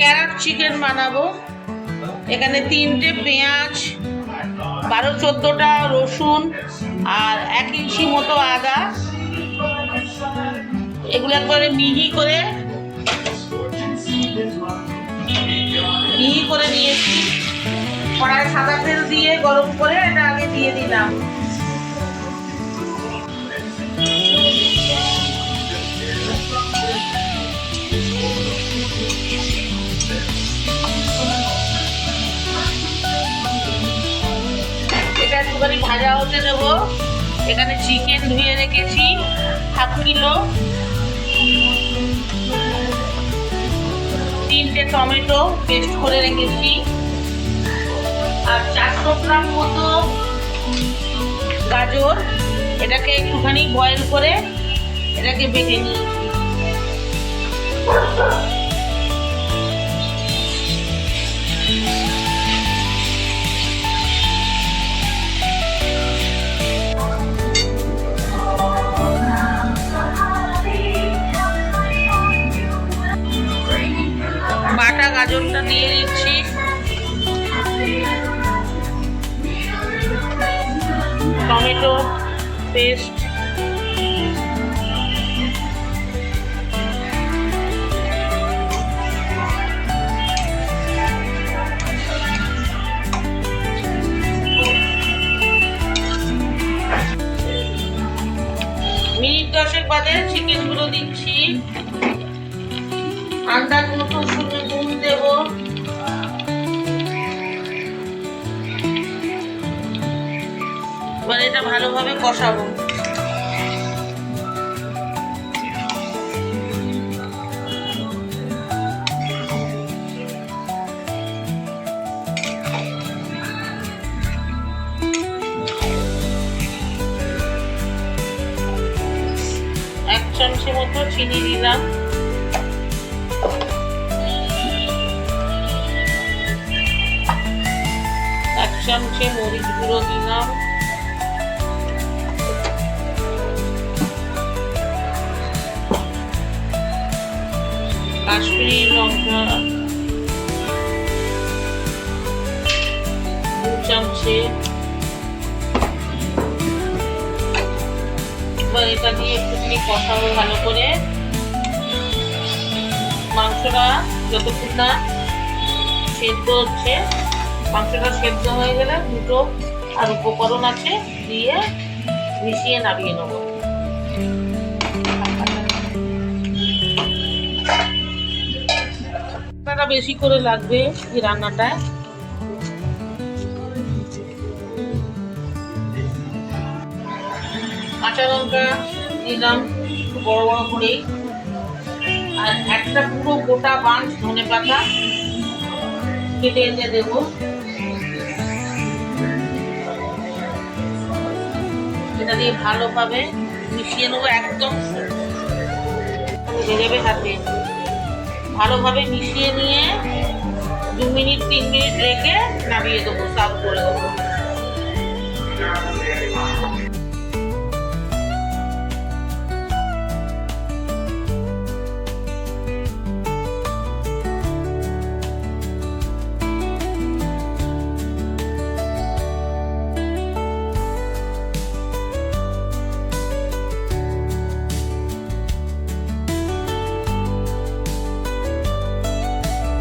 Carrot chicken বানাবো। এখানে 3টে পেঁয়াজ, 12-14টা রসুন আর 1 ইঞ্চি মতো আদা, এগুলো একবারে মিহি করে নিয়েছি। কড়াই সাদা তেল দিয়ে গরম করে এটা আগে দিয়ে দিলাম। এটা একটুখানি ভাজা হতে দেবো। এখানে চিকেন ধুয়ে রেখেছি ½ কিলো, 3টে টমেটো পেস্ট করে রেখেছি, আর 400 গ্রাম মতো গাজর। এটাকে একটুখানি বয়েল করে এটাকে বেটে নিয়েছি। বাটা গাজরটা দিয়ে দিচ্ছি। টমেটো পেস্ট, মিনিট 10 বাদে চিকেনগুলো দিচ্ছি। আন্দাজ মতো নুন দেব। এবার এটা ভালোভাবে কষাবো। এক চামচে মতো চিনি দিলাম। এক চামচে মরিচ গুঁড়ো দিলাম। কাশ্মীরি লঙ্কা 2 চামচে। এবার এটা দিয়ে একটুখানি কষাবো ভালো করে। মাংসটা যতক্ষণ না সেদ্ধ হচ্ছে, মাংসটা সেদ্ধ হয়ে গেলে দুটো আর উপকরণ আছে দিয়ে মিশিয়ে নামিয়ে নেবো। মশলাটা বেশি করে লাগবে এই রান্নাটায়। কাঁচা লঙ্কা দিলাম বড় বড় করে, আর একটা পুরো গোটা বাঁশ ধনেপাতা কেটে এনে দেবো। এটা দিয়ে ভালোভাবে মিশিয়ে নেবো। একদম ভেজে হাতে ভালোভাবে মিশিয়ে নিয়ে 2 মিনিট 3 মিনিট রেখে নামিয়ে দেবো, সার্ভ করে দেবো।